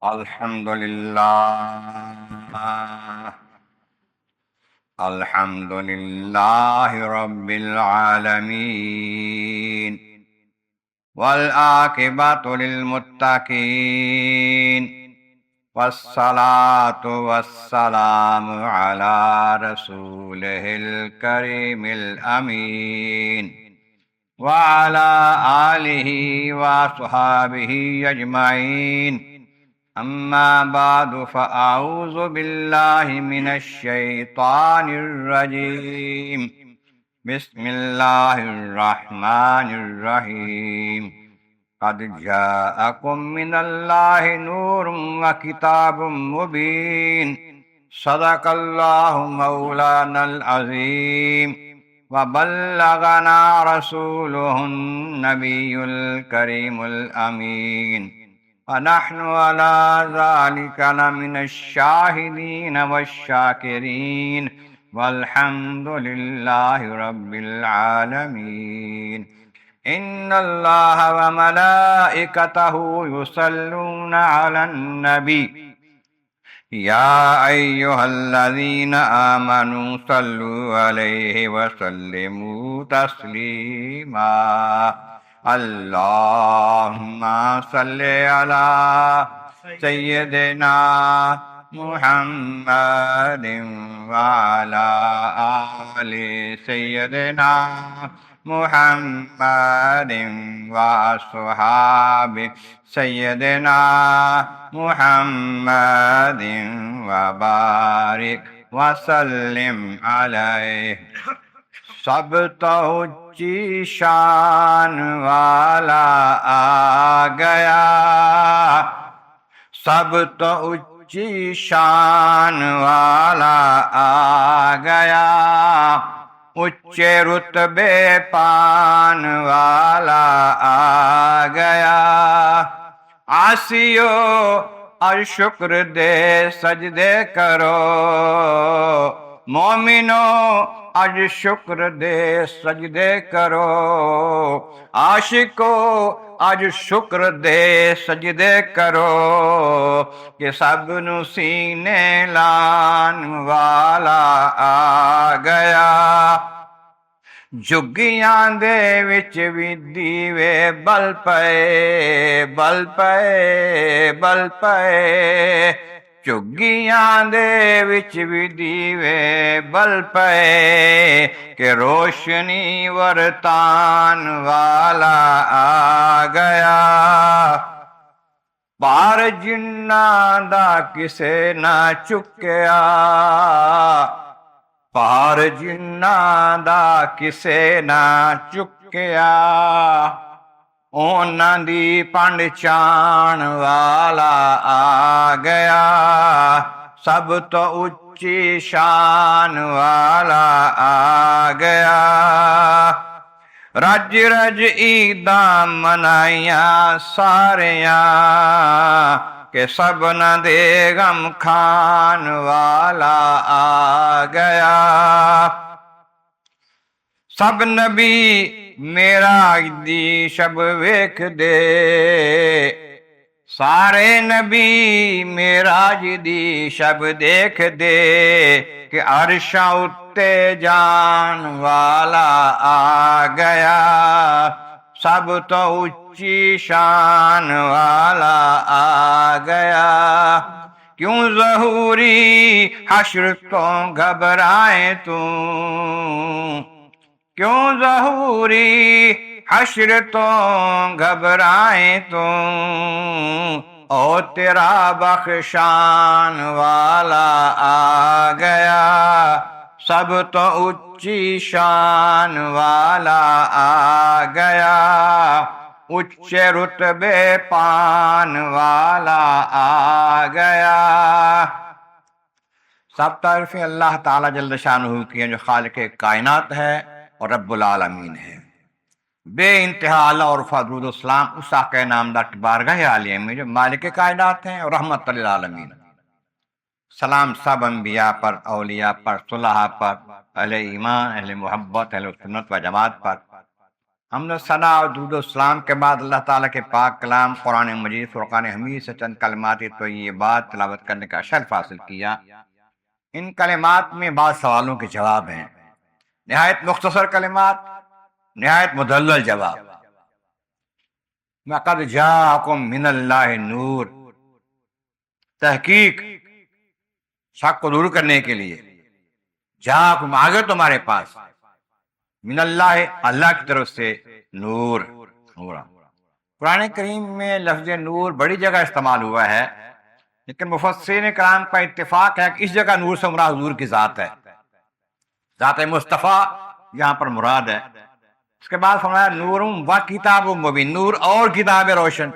الحمد لله الحمد لله رب العالمين والعاقبة للمتقين والصلاة والسلام على رسوله الكريم الأمين وعلى آله وصحابه أجمعين أما بعد فأعوذ بالله من الشيطان الرجيم بسم الله الرحمن الرحيم قد جاءكم من الله نور وكتاب مبين صدق الله مولانا العظيم وبلغنا رسوله النبي الكريم الأمين ونحن على ذلك لمن الشاهدين والشاكرين والحمد لله رب العالمين إن الله وملائكته يصلون على النبي يا أيها الذين آمنوا صلوا عليه وسلموا تسليما اللهم صل على سيدنا محمد وعلى آل سيدنا محمد وأصحاب سيدنا محمد وبارك وسلم عليه سب تو اونچی شان والا آ گیا سب تو اونچی شان والا آ گیا اونچے رتبے پان والا آ گیا آسیو اور شکر دے سجدے کرو مومنو آج شکر دے سجدے کرو عاشقو آج شکر دے سجدے کرو کہ سب نو سینے لان والا آ گیا جھگیاں دے وچ وی دیوے بل پئے بل پئے بل پئے جھگیاں دے وچ وی دیوے بل پئے کہ روشنی ورتان والا آ گیا پار جناں دا کسے نہ چکیا پار جناں دا کسے نہ چکیا اونا دی پنڈ چان والا آ گیا سب تو اونچی شان والا آ گیا رج رج عیداں منائیاں ساریاں کہ سب نہ دے غم کھان والا آ گیا سب نبی معراج دی شب ویکھ دے سارے نبی معراج دی شب دیکھ دے کہ عرشاں اتے جان والا آ گیا سب تو اونچی شان والا آ گیا کیوں ظہوری حشر تو گھبرائے تو کیوں ظہوری حشر تو گھبرائے تو او تیرا بخشان والا آ گیا سب تو اونچی شان والا آ گیا اونچے رتبے پان والا آ گیا سب تعریفیں اللہ تعالیٰ جل شانہ کی ہیں جو خالق کائنات ہے اور رب العالمین ہے بے انتہا اللہ اور فضل اسلام اس آقا نامدار کی بارگاہ عالیہ میں جو مالک کائنات ہیں اور رحمت للعالمین سلام سب انبیاء پر اولیاء پر صلحاء پر اہل ایمان اہل محبت اہل سنت و جماعت پر حمد ثنا اور درود و السلام کے بعد اللہ تعالیٰ کے پاک کلام قرآن مجید فرقان حمید سے چند کلمات طیبات تلاوت کرنے کا شرف حاصل کیا۔ ان کلمات میں بعض سوالوں کے جواب ہیں، نہایت مختصر کلمات، نہایت مدلل جواب۔ لقد جاءکم من اللہ نور، تحقیق شک کو دور کرنے کے لیے، جاءکم آگے تمہارے پاس، من اللہ اللہ کی طرف سے، نور۔ قرآن کریم میں لفظ نور بڑی جگہ استعمال ہوا ہے، لیکن مفسرین کرام کا اتفاق ہے کہ اس جگہ نور سے مراد حضور کی ذات ہے، ذات مصطفیٰ یہاں پر مراد ہے۔ اس کے بعد فرمایا نور و کتاب مبین، نور اور کتاب روشن۔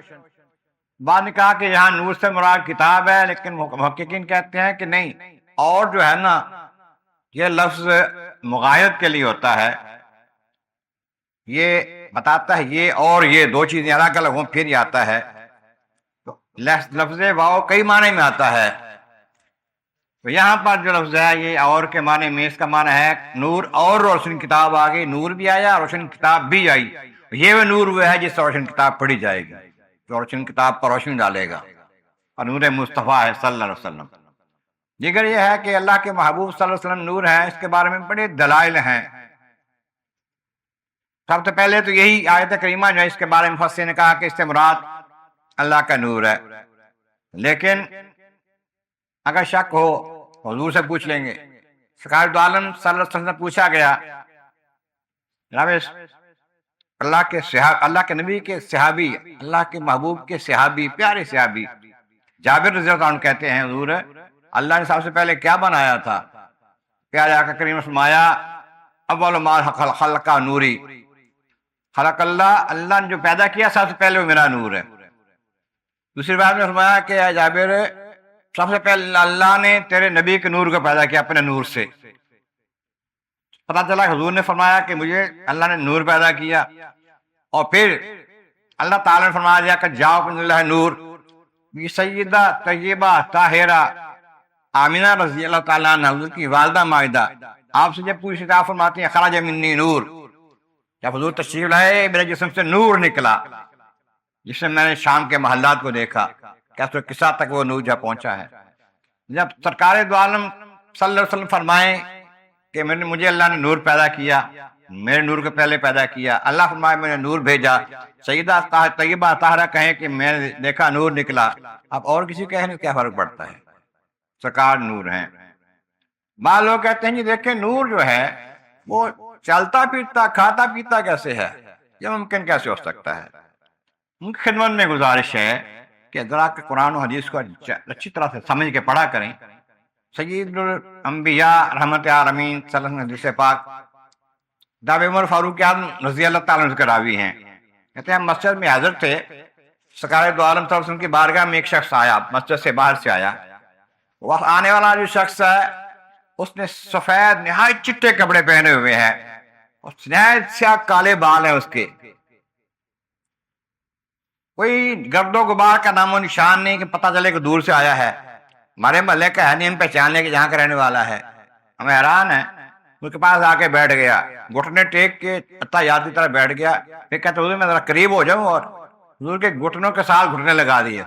بعد نے کہا کہ یہاں نور سے مراد کتاب ہے، لیکن محققین کہتے ہیں کہ نہیں، اور جو ہے نا یہ لفظ مغایت کے لیے ہوتا ہے، یہ بتاتا ہے یہ اور یہ دو چیزیں الگ الگ ہوں پھر یہ آتا ہے۔ تو لفظ واو کئی معنی میں آتا ہے، تو یہاں پر جو لفظ ہے یہ اور کے معنی میں، اس کا معنی ہے نور اور روشن کتاب آ گئی، نور بھی آیا روشن کتاب بھی آئی، یہ وہ نور وہ ہے جس سے روشن کتاب پڑھی جائے گی، جو روشن کتاب پر روشنی ڈالے گا، اور نور مصطفیٰ ہے صلی اللہ علیہ وسلم۔ دیگر یہ ہے کہ اللہ کے محبوب صلی اللہ علیہ وسلم نور ہیں، اس کے بارے میں بڑے دلائل ہیں۔ سب سے پہلے تو یہی آیت کریمہ جو ہے، اس کے بارے میں مفسرین نے کہا کہ اس سے مراد اللہ کا نور ہے، لیکن اگر شک ہو حضور سے پوچھ لیں گے۔ سرکار دو عالم صلی اللہ علیہ وسلم سے پوچھا گیا، جناب اللہ کے نبی کے صحابی، اللہ کے محبوب کے صحابی، پیارے صحابی جابر رضی اللہ عنہ کہتے ہیں حضور اللہ نے سب سے پہلے کیا بنایا تھا؟ پیارے آقا کریم نے فرمایا اول ما خلق نوری، خلق اللہ نے جو پیدا کیا سب سے پہلے وہ میرا نور ہے۔ دوسری بات میں فرمایا کہ اے جابر سب سے پہلے اللہ نے تیرے نبی کے نور کو پیدا کیا اپنے نور سے۔ پتہ چلا کہ حضور نے فرمایا کہ مجھے اللہ نے نور پیدا کیا، اور پھر اللہ تعالیٰ نے فرما دیا کہ جاؤ من اللہ نور، یہ سیدہ طیبہ طاہرہ آمینہ رضی اللہ تعالیٰ عنہ حضور کی والدہ مائدہ آپ سے جب پوچھتے آپ فرماتی ہیں خرج منی نور، جب حضور تشریف لائے میرے جسم سے نور نکلا، جس سے میں نے شام کے محلات کو دیکھا، کیسے قصہ تک وہ نور جا پہنچا ہے۔ جب سرکار دو عالم صلی اللہ علیہ وسلم فرمائیں کہ مجھے اللہ نے نور پیدا کیا، میرے نور کو پہلے پیدا کیا، اللہ فرمائے میں نے نور بھیجا، سیدہ طیبہ طاہرہ کہیں کہ میں نے دیکھا نور نکلا، اب اور کسی کہنے کیا فرق پڑتا ہے، سرکار نور ہیں۔ بعض لوگ کہتے ہیں جی دیکھیں نور جو ہے وہ چلتا پھرتا کھاتا پیتا کیسے ہے، یہ ممکن کیسے ہو سکتا ہے؟ ان کی خدمت میں گزارش ہے کہ ذرا کہ قرآن و حدیث کو اچھی طرح سے سمجھ کے پڑھا کریں۔ سید الانبیاء رحمت عالمین صلی اللہ علیہ وسلم حدیث پاک جناب عمر فاروق اعظم رضی اللہ تعالیٰ عنہ کے راوی ہیں، کہتے ہیں مسجد میں حاضر تھے، سرکار دو عالم صلی اللہ علیہ وسلم کی بارگاہ میں ایک شخص آیا، مسجد سے باہر سے آیا، وہ آنے والا جو شخص ہے اس نے سفید نہایت چٹے کپڑے پہنے ہوئے ہیں اور نہایت سیاہ کالے بال ہیں، اس کے کوئی گرد و غبار کا نام و نشان نہیں کہ پتہ چلے کہ دور سے آیا ہے، ہمارے محلے کا ہے نہیں ہم پہچان لیں کہ جہاں کا رہنے والا ہے۔ ہمیں حیران ہے، اس کے پاس آ کے بیٹھ گیا، گھٹنے ٹیک کے یاد کی طرح بیٹھ گیا، پھر کہتے حضور میں ذرا قریب ہو جاؤں، اور حضور کے گھٹنوں کے ساتھ گھٹنے لگا دیے،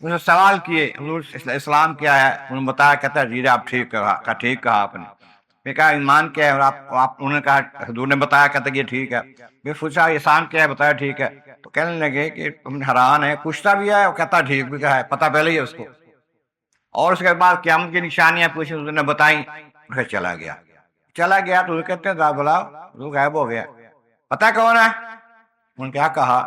اسے سوال کیے حضور اسلام کیا ہے، انہوں نے بتایا، کہتا ہے جی آپ ٹھیک کہا، ٹھیک کہا آپ نے، میں کہا ایمان کیا ہے، اور انہوں نے کہا حضور نے بتایا، کہتا یہ ٹھیک ہے، میں پوچھا احسان کیا ہے، بتایا ٹھیک ہے، تو کہنے لگے کہ تم حیران ہے، پوچھتا بھی ہے اور کہتا ٹھیک بھی کہا ہے، پتہ پہلے ہی ہے اس کو، اور اس کے بعد قیامت کی نشانیاں پوچھی حضور نے بتائیں، پھر چلا گیا تو وہ کہتے ہیں ذرا بلاؤ، حضور غائب ہو گیا، پتہ کون ہے؟ انہوں نے کیا کہا؟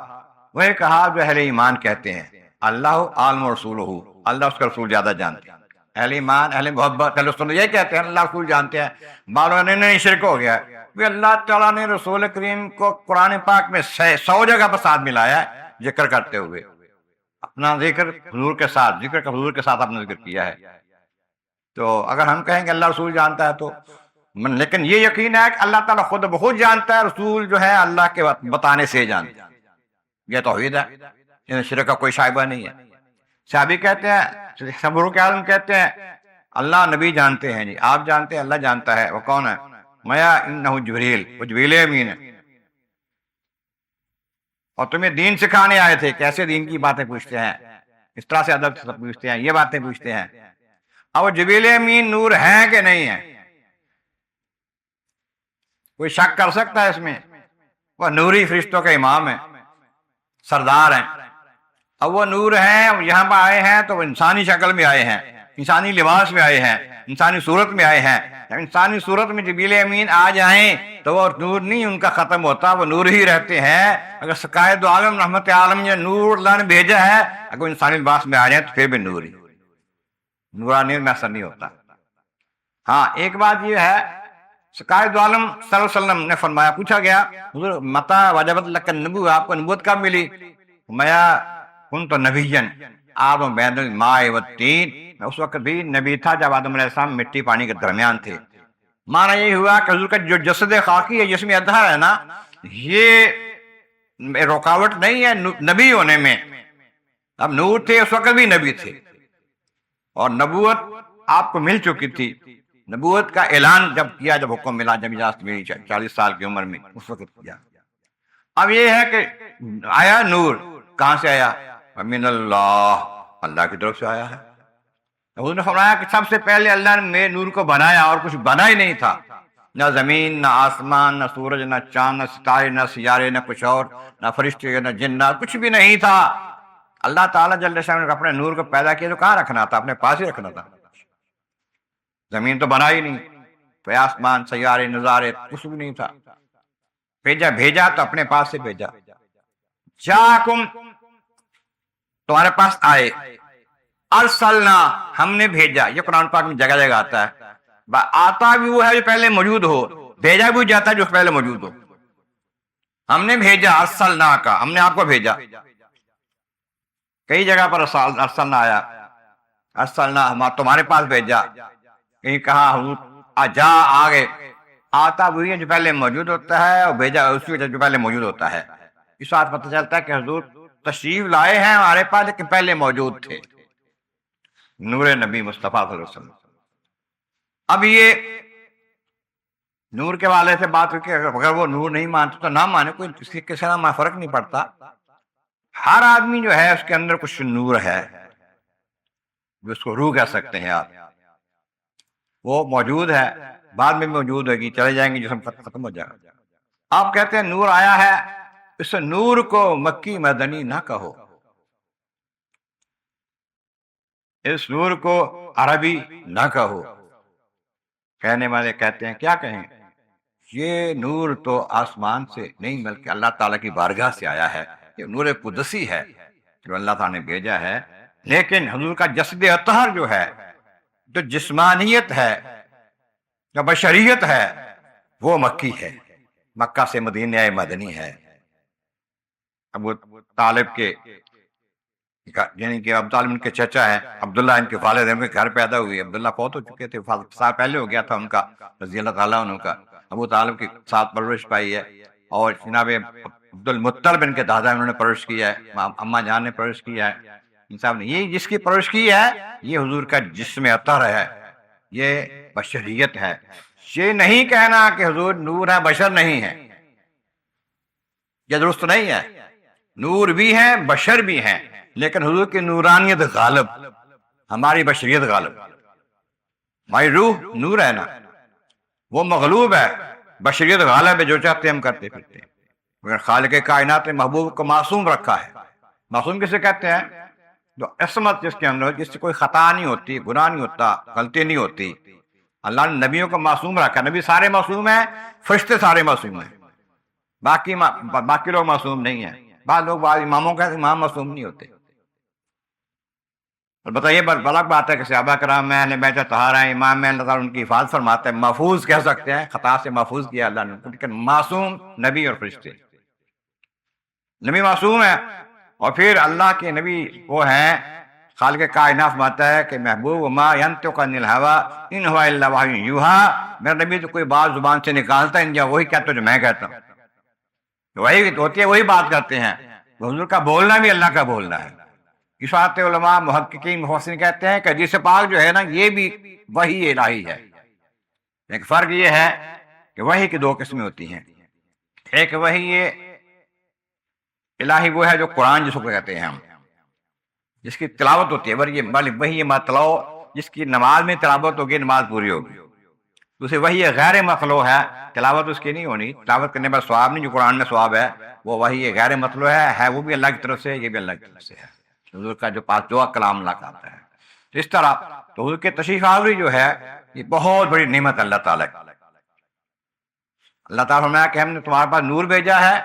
وہی کہا جو اہل ایمان کہتے ہیں، اللہ عالم رسولہ، اللہ اس کا رسول زیادہ جانتے ہیں، اہل ایمان اہل محبت اہل سنت یہ کہتے ہیں اللہ رسول جانتے ہیں، معلوم نہیں شرک ہو گیا ہے۔ اللہ تعالیٰ نے رسول کریم کو قرآن پاک میں 100 جگہ پر ساتھ ملایا ہے، ذکر کرتے ہوئے اپنا ذکر حضور کے ساتھ، ذکر کا حضور کے ساتھ اپنا ذکر کیا ہے۔ تو اگر ہم کہیں کہ اللہ رسول جانتا ہے تو لیکن یہ یقین ہے کہ اللہ تعالیٰ خود بخود جانتا ہے، رسول جو ہے اللہ کے بتانے سے جانتا ہے، یہ توحید ہے، شرک کا کوئی شائبہ نہیں ہے۔ صحابی کہتے ہیں، صبر کے عالم کہتے ہیں اللہ نبی جانتے ہیں، جی آپ جانتے ہیں اللہ جانتا ہے، وہ کون ہے؟ میا انہ جبریل، وہ جبریل امین ہے۔ اور تمہیں دین سکھانے آئے تھے، کیسے دین کی باتیں پوچھتے ہیں، اس طرح سے ادب سے پوچھتے ہیں، یہ باتیں پوچھتے ہیں۔ اب وہ جبریل امین نور ہیں کہ نہیں ہیں؟ کوئی شک کر سکتا ہے اس میں؟ وہ نوری فرشتوں کے امام ہیں، سردار ہیں۔ اب وہ نور ہیں، یہاں پر آئے ہیں تو وہ انسانی شکل میں آئے ہیں، انسانی لباس میں آئے ہیں، انسانی صورت میں آئے ہیں۔ جب انسانی صورت میں جبریل امین آ جائیں تو وہ نور نہیں ان کا ختم ہوتا، وہ نور ہی رہتے ہیں۔ اگر سقائے دو عالم رحمت عالم یہ نور اللہ نے بھیجا ہے، اگر انسانی لباس میں آ جائیں تو پھر بھی نور ہی، نورانیت میں اثر نہیں ہوتا۔ ہاں ایک بات یہ ہے، سقائے دو عالم صلی اللہ علیہ وسلم نے فرمایا، پوچھا گیا حضور متا وجبت لک النبوۃ، آپ کو نبوت کب ملی؟ میں کنت نبیا آدم بین الماء والطین، میں اس وقت بھی نبی تھا جب آدم علیہ السلام مٹی پانی کے درمیان تھے۔ معنی یہ ہوا کہ حضور کا جو جسد خاکی ہے، جسم اطہر ہے نا، یہ رکاوٹ نہیں ہے نبی ہونے میں۔ اب نور تھے اس وقت بھی نبی تھے، اور نبوت آپ کو مل چکی تھی۔ نبوت کا اعلان جب کیا، جب حکم ملا، جب اجازت ملی 40 سال کی عمر میں، اس وقت کیا۔ اب یہ ہے کہ آیا نور، کہاں سے آیا؟ من اللہ، اللہ کی طرف سے آیا ہے۔ حضور نے فرمایا کہ سب سے پہلے اللہ نے میرے نور کو بنایا، اور کچھ بنا ہی نہیں تھا، نہ زمین، نہ آسمان، نہ سورج، نہ چاند، نہ ستارے، نہ سیارے، نہ کچھ اور، نہ فرشتے، نہ جنات، کچھ بھی نہیں تھا۔ اللہ تعالیٰ جل شانہ نے اپنے نور کو پیدا کیا تو کہاں رکھنا تھا؟ اپنے پاس ہی رکھنا تھا۔ زمین تو بنا ہی نہیں، کوئی آسمان، سیارے، نظارے، کچھ بھی نہیں تھا۔ بھیجا تو اپنے پاس سے بھیجا۔ جاکم، تمہارے پاس آئے، ارسلنا، ہم نے بھیجا۔ یہ قرآن پاک میں جگہ جگہ آتا ہے، آتا بھی وہ ہے جو پہلے موجود ہو، بھیجا بھی جاتا ہے جو پہلے موجود ہو۔ ہم نے بھیجا، ارسلنا کا، ہم نے آپ کو بھیجا۔ کئی جگہ پر ارسلنا آیا، ارسلنا ہم تمہارے پاس بھیجا۔ کہیں کہا حضور جا، آگے آتا وہی ہے جو پہلے موجود ہوتا ہے، اور بھیجا اسی وجہ جو پہلے موجود ہوتا ہے۔ اس بات پتہ چلتا ہے کہ حضور تشریف لائے ہیں ہمارے پاس لیکن پہلے موجود تھے، نور نبی مصطفیٰ صلی اللہ علیہ وسلم۔ اب یہ نور کے والے سے بات ہوئی کہ اگر وہ نور نہیں مانتے تو نہ مانے، کوئی کسی کے ساتھ فرق نہیں پڑتا۔ ہر آدمی جو ہے اس کے اندر کچھ نور ہے، جو اس کو روح کہہ سکتے ہیں آپ، وہ موجود ہے، بعد میں موجود ہوگی، چلے جائیں گے، جسم ختم ہو جائے گا۔ آپ کہتے ہیں نور آیا ہے، اس نور کو مکی مدنی نہ کہو، اس نور کو عربی نہ کہو۔ کہنے والے کہتے ہیں کیا کہیں، یہ نور تو آسمان سے نہیں بلکہ اللہ تعالیٰ کی بارگاہ سے آیا ہے، یہ نور قدسی ہے جو اللہ تعالیٰ نے بھیجا ہے۔ لیکن حضور کا جسد اطہر جو ہے، جو جسمانیت ہے، جو بشریت ہے، وہ مکی ہے، مکہ سے مدینہ مدنی ہے۔ ابو طالب کے، یعنی کہ ابو طالب ان کے چچا ہیں، عبداللہ ان کے والد ہیں، ان کے گھر پیدا ہوئے۔ عبداللہ فوت ہو چکے تھے، سال پہلے ہو گیا تھا ان کا، رضی اللہ تعالیٰ عنہ کا۔ ابو طالب کے ساتھ پرورش پائی ہے، اور جناب عبد المطلب ان کے دادا انہوں نے پرورش کیا ہے، اماں جان نے پرورش کیا ہے، ان صاحب نے۔ یہ جس کی پرورش کی ہے، یہ حضور کا جسم اطہر ہے، یہ بشریت ہے۔ یہ نہیں کہنا کہ حضور نور ہے بشر نہیں ہے، یہ درست نہیں ہے۔ نور بھی ہیں، بشر بھی ہیں، لیکن حضور کی نورانیت غالب، ہماری بشریت غالب۔ ہماری روح نور ہے نا، وہ مغلوب ہے، بشریت غالب ہے، جو چاہتے ہم کرتے پھرتے ہیں۔ مگر خالق کائنات نے محبوب کو معصوم رکھا ہے۔ معصوم کسے کہتے ہیں؟ جو عصمت جس کے اندر، جس سے کوئی خطا نہیں ہوتی، گناہ نہیں ہوتا، غلطی نہیں ہوتی۔ اللہ نے نبیوں کو معصوم رکھا، نبی سارے معصوم ہیں، فرشتے سارے معصوم ہیں، باقی لوگ معصوم نہیں ہیں۔ بعض لوگ بعض اماموں کا امام معصوم نہیں ہوتے۔ البتہ یہ الگ بات ہے کہ صحابہ کرام میں اہل بیت طہارہ ہیں، امام میں اللہ تعالیٰ ان کی حفاظت فرماتے ہیں، محفوظ کہہ سکتے ہیں، خطا سے محفوظ کیا اللہ نے، لیکن معصوم نبی اور فرشتے۔ نبی معصوم ہے، اور پھر اللہ کے نبی وہ ہیں، خالق کائنات فرماتا ہے کہ محبوب ما ینطق عن الہوی ان هو الا وحی یوحی، میرا نبی تو کوئی بات زبان سے نکالتا ہے یا وہی کہتا ہے جو میں کہتا ہوں، وہی ہوتی ہے، وہی بات کرتے ہیں۔ حضور کا بولنا بھی اللہ کا بولنا ہے۔ اس بات علماء محققین مفسرین کہتے ہیں کہ حدیث پاک جو ہے نا، یہ بھی وحی الہی ہے۔ ایک فرق یہ ہے کہ وحی کی دو قسمیں ہوتی ہیں، ایک وحی الہی وہ ہے جو قرآن جس کو کہتے ہیں ہم، جس کی تلاوت ہوتی ہے، وہی مطلو جس کی نماز میں تلاوت ہوگی نماز پوری ہوگی. دوسری وہی غیر مطلوع ہے، تلاوت اس کی نہیں ہونی، تلاوت کرنے پر ثواب نہیں جو قرآن میں ثواب ہے، وہ وہی غیر مطلوع ہے وہ بھی اللہ کی طرف سے، یہ بھی اللہ کی طرف سے ہے، حضور کا جو پاس جو کلام اللہ کا آتا ہے. تو اس طرح تو حضور کے تشریف آوری جو ہے یہ بہت بڑی نعمت اللہ تعالیٰ کی. اللہ تعالیٰ فرمایا کہ ہم نے تمہارے پاس نور بھیجا ہے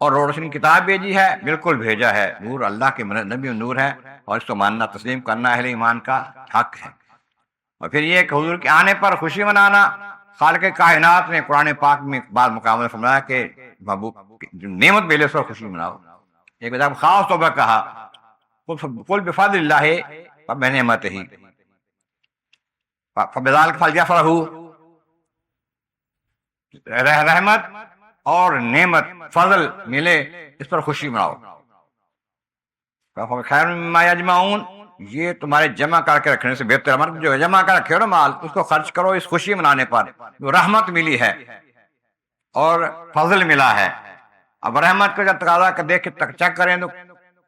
اور روشنی کتاب بھیجی ہے، بالکل بھیجا ہے. نور اللہ کے نبی نور ہے اور اس کو ماننا تسلیم کرنا اہل ایمان کا حق ہے. اور پھر یہ کہ حضور کے آنے پر خوشی منانا، خالق کائنات نے قرآن پاک میں بعض مقامات میں فرمایا کہ محبوب جو نعمت ملے اس پر خوشی مناؤ. ایک بار خاص طور پر کہا قل بفضل اللہ وبنعمتہ فبذلک فلیفرحوا، رحمت اور نعمت فضل ملے اس پر خوشی مناؤ. خیر مما یجمعون، یہ تمہارے جمع کر کے رکھنے سے بہتر ہے. جو جمع کر رکھے ہو نا مال، اس کو خرچ کرو اس خوشی منانے پر جو رحمت ملی ہے اور فضل ملا ہے. اب رحمت کا جب تقاضا دیکھ کے چیک کریں تو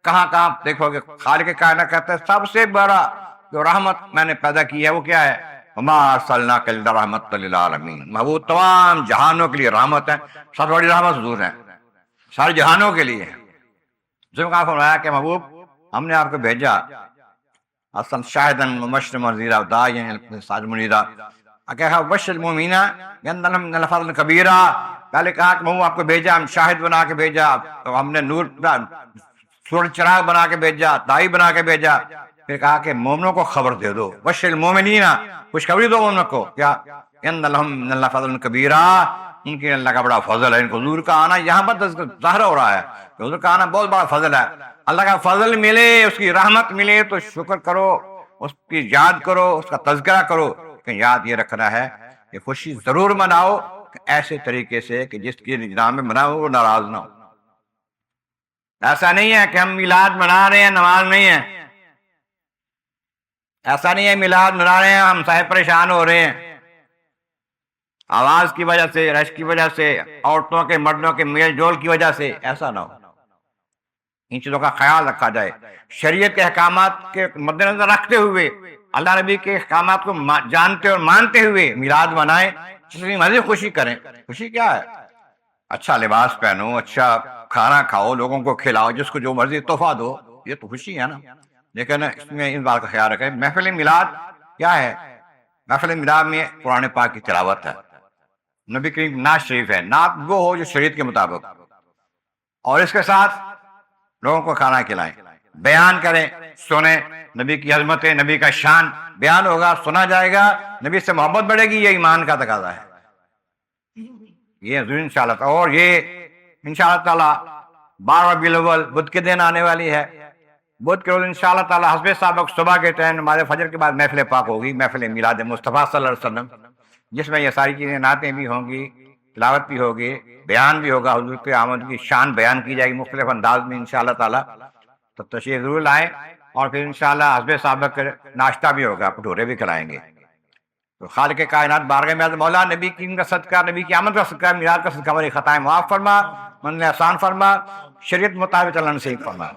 کہاں کہاں دیکھو گے خالق کائنات کہتا ہے سب سے بڑا جو رحمت میں نے پیدا کی ہے وہ کیا ہے؟ وما ارسلناک الا رحمۃ للعالمین، محبوب تمام جہانوں کے لیے رحمت ہے. سب سے بڑی رحمت حضور ہے، سارے جہانوں کے لیے ہے. جو کہا فرمایا کہ محبوب ہم نے آپ کو بھیجا اصلا شاہدن مبشرا ونذیرا وداعیا الی اللہ منیرا. کہا بشر المؤمنین بان لهم من الفضل کبیرا. پہلے کہا کہ محبوب آپ کو بھیجا ہم شاہد بنا کے بھیجا، تو ہم نے نور سورج چراغ بنا کے بھیجا، داعی بنا کے بھیجا. پھر کہا کہ مومنوں کو خبر دے دو، بشر المؤمنین، خوشخبری دو مومنوں کو کیا ان لهم من اللہ فضل کبیرا، ان کے اللہ کا بڑا فضل ہے. ان کو حضور کا آنا یہاں پر ظاہر ہو رہا ہے کہ حضور کا آنا بہت بڑا فضل ہے. اللہ کا فضل ملے، اس کی رحمت ملے تو شکر کرو، اس کی یاد کرو، اس کا تذکرہ کرو. کہ یاد یہ رکھنا ہے کہ خوشی ضرور مناؤ ایسے طریقے سے کہ جس کی نظام میں مناؤ وہ ناراض نہ ہو. ایسا نہیں ہے کہ ہم میلاد منا رہے ہیں نماز نہیں ہے، ایسا نہیں ہے میلاد منا رہے ہیں ہم صاحب پریشان ہو رہے ہیں آواز کی وجہ سے، رش کی وجہ سے، عورتوں کے مردوں کے میل جول کی وجہ سے. ایسا نہ ہو، ان چیزوں کا خیال رکھا جائے. شریعت کے احکامات کے مد نظر رکھتے ہوئے، اللہ نبی کے احکامات کو جانتے اور مانتے ہوئے میلاد منائیں، جتنی مرضی خوشی کریں. خوشی کیا ہے؟ اچھا لباس پہنو، اچھا کھانا کھاؤ، لوگوں کو کھلاؤ، جس کو جو مرضی تحفہ دو، یہ تو خوشی ہے نا. لیکن اس میں اس بات کا خیال رکھیں محفل میلاد کیا ہے؟ محفل میلاد میں قرآن پاک کی تلاوت ہے، نبی کریم نعت شریف ہے. نعت وہ ہو جو شریعت کے مطابق، اور اس کے ساتھ لوگوں کو کھانا کھلائیں، بیان کریں، سنیں. نبی کی عظمت، نبی کا شان بیان ہوگا، سنا جائے گا، نبی سے محبت بڑھے گی. یہ ایمان کا تقاضا ہے، یہ ضرور انشاءاللہ. اور یہ انشاءاللہ تعالی 12 ربیع الاول بدھ کے دن آنے والی ہے. بدھ کے روز انشاءاللہ تعالی حسب سابق صبح کے ٹائم نماز فجر کے بعد محفل پاک ہوگی، محفل میلاد مصطفیٰ صلی اللہ علیہ وسلم، جس میں یہ ساری چیزیں، نعتیں بھی ہوں گی، تلاوت بھی ہوگی، بیان بھی ہوگا، حضور کے آمد کی شان بیان کی جائے گی مختلف انداز میں انشاءاللہ تعالی. تو تشریف ضرور لائیں. اور پھر انشاءاللہ حسب سابق ناشتہ بھی ہوگا، بھٹورے بھی کھلائیں گے. تو خالق کائنات بارگاہ میں مولا نبی کی کا صدقہ، نبی کی آمد کا صدقہ، میلاد کا صدقہ ہماری خطائیں معاف فرما، من آسان فرما، شریعت مطابق چلنا نصیب فرما.